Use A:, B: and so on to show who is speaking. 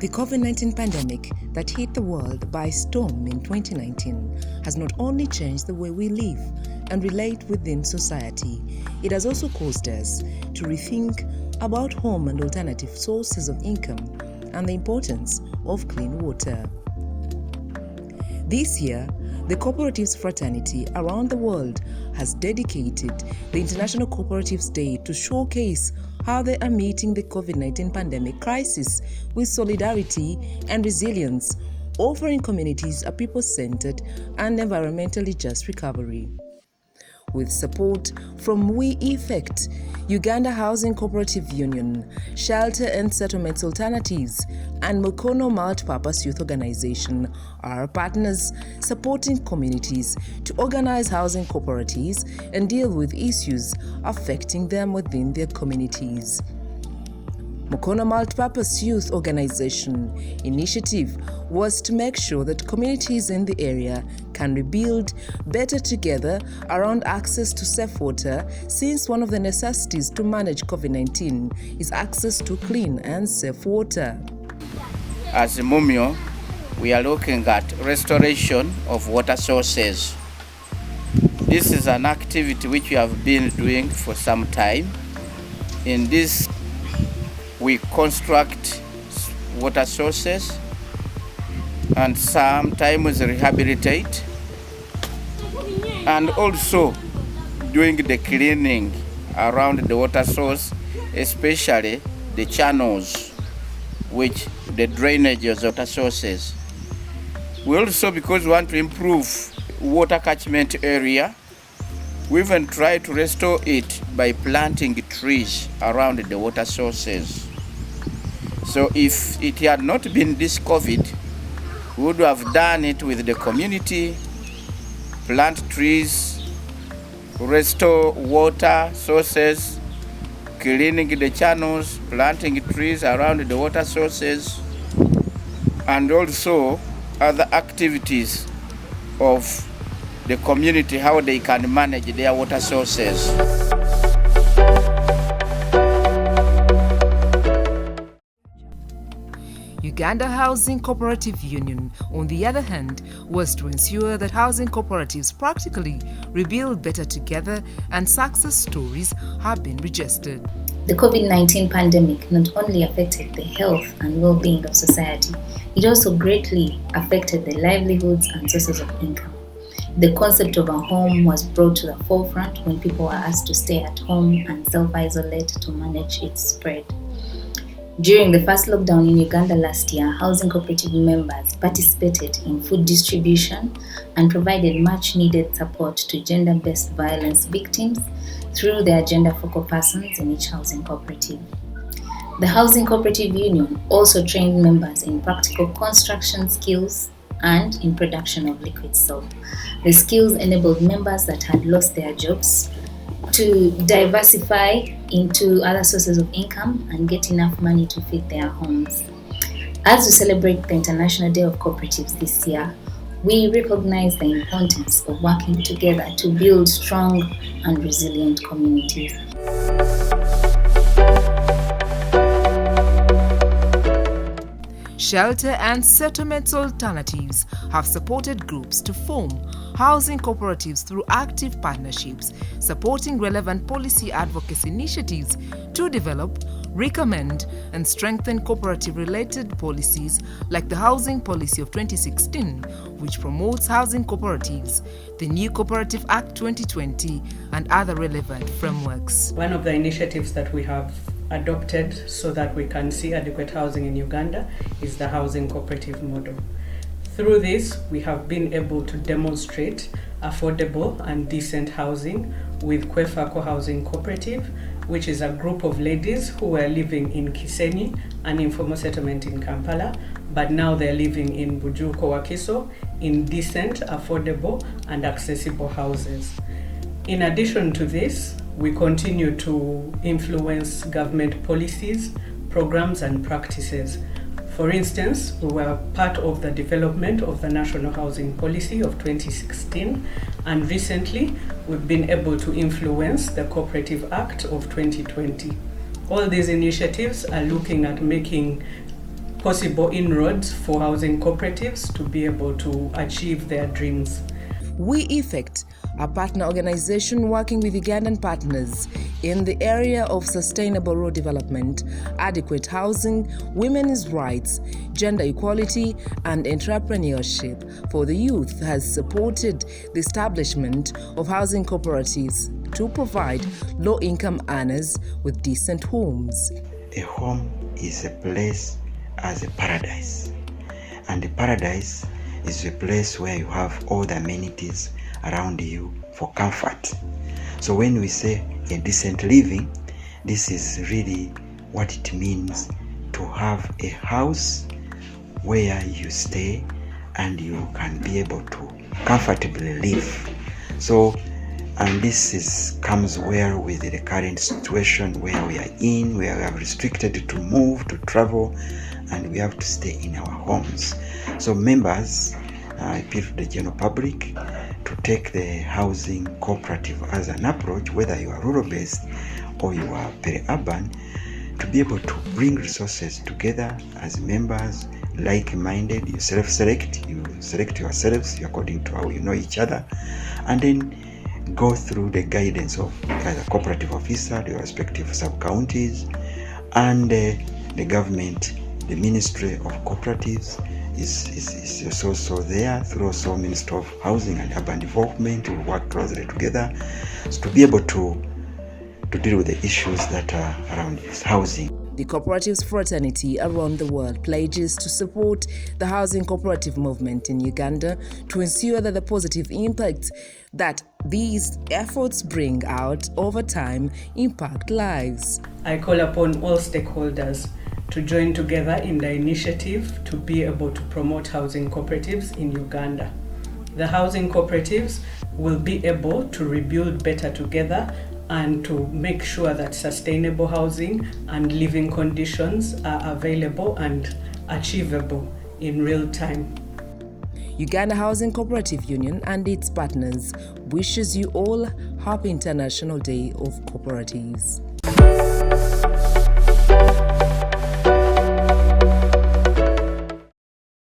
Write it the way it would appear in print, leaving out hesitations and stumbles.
A: The COVID-19 pandemic that hit the world by storm in 2019 has not only changed the way we live and relate within society, it has also caused us to rethink about home and alternative sources of income and the importance of clean water. This year, the cooperatives fraternity around the world has dedicated the International Cooperatives Day to showcase how they are meeting the COVID-19 pandemic crisis with solidarity and resilience, offering communities a people-centered and environmentally just recovery. With support from We Effect, Uganda Housing Cooperative Union, Shelter and Settlements Alternatives, and Mukono Multipurpose Youth Organization are partners supporting communities to organize housing cooperatives and deal with issues affecting them within their communities. Mukono Multipurpose Youth Organization initiative was to make sure that communities in the area can rebuild better together around access to safe water, since one of the necessities to manage COVID-19 is access to clean and safe water.
B: As Mumio, we are looking at restoration of water sources. This is an activity which we have been doing for some time. In this, we construct water sources and sometimes rehabilitate, and also doing the cleaning around the water source, especially the channels, which the drainage of water sources. We also, because we want to improve water catchment area, we even try to restore it by planting trees around the water sources. So if it had not been this COVID, we would have done it with the community, plant trees, restore water sources, cleaning the channels, planting trees around the water sources, and also other activities of the community, how they can manage their water sources.
A: Uganda Housing Cooperative Union, on the other hand, was to ensure that housing cooperatives practically rebuild better together and success stories have been registered.
C: The COVID-19 pandemic not only affected the health and well-being of society, it also greatly affected the livelihoods and sources of income. The concept of a home was brought to the forefront when people were asked to stay at home and self-isolate to manage its spread. During the first lockdown in Uganda last year, housing cooperative members participated in food distribution and provided much-needed support to gender-based violence victims through their gender focal persons in each housing cooperative. The Housing Cooperative Union also trained members in practical construction skills and in production of liquid soap. The skills enabled members that had lost their jobs to diversify into other sources of income and get enough money to feed their homes. As we celebrate the International Day of Cooperatives this year, we recognize the importance of working together to build strong and resilient communities.
A: Shelter and Settlements Alternatives have supported groups to form housing cooperatives through active partnerships, supporting relevant policy advocacy initiatives to develop, recommend, and strengthen cooperative-related policies like the Housing Policy of 2016, which promotes housing cooperatives, the new Cooperative Act 2020, and other relevant frameworks.
D: One of the initiatives that we have adopted so that we can see adequate housing in Uganda is the housing cooperative model. Through this, we have been able to demonstrate affordable and decent housing with Kwefako Housing Cooperative, which is a group of ladies who were living in Kisenyi, an informal settlement in Kampala, but now they're living in Bujuko Wakiso in decent, affordable, and accessible houses. In addition to this, we continue to influence government policies, programs, and practices. For instance, we were part of the development of the National Housing Policy of 2016, and recently we've been able to influence the Cooperative Act of 2020. All these initiatives are looking at making possible inroads for housing cooperatives to be able to achieve their dreams.
A: We Effect, a partner organization working with Ugandan partners in the area of sustainable rural development, adequate housing, women's rights, gender equality, and entrepreneurship for the youth, has supported the establishment of housing cooperatives to provide low-income earners with decent homes.
E: A home is a place as a paradise, and a paradise is a place where you have all the amenities around you for comfort. So when we say a decent living, this is really what it means to have a house where you stay and you can be able to comfortably live. So, and this comes well with the current situation where we are in, where we are restricted to move, to travel, and we have to stay in our homes. So members, I appeal to the general public to take the housing cooperative as an approach, whether you are rural-based or you are peri-urban, to be able to bring resources together as members, like-minded. You select yourselves according to how you know each other, and then go through the guidance of the cooperative officer, the respective sub-counties, and the government. The Ministry of Cooperatives is also there, through also Ministry of Housing and Urban Development. We work closely together to be able to deal with the issues that are around this housing.
A: The cooperatives fraternity around the world pledges to support the housing cooperative movement in Uganda to ensure that the positive impact that these efforts bring out over time impact lives.
D: I call upon all stakeholders to join together in the initiative to be able to promote housing cooperatives in Uganda. The housing cooperatives will be able to rebuild better together and to make sure that sustainable housing and living conditions are available and achievable in real time.
A: Uganda Housing Cooperative Union and its partners wishes you all Happy International Day of Cooperatives.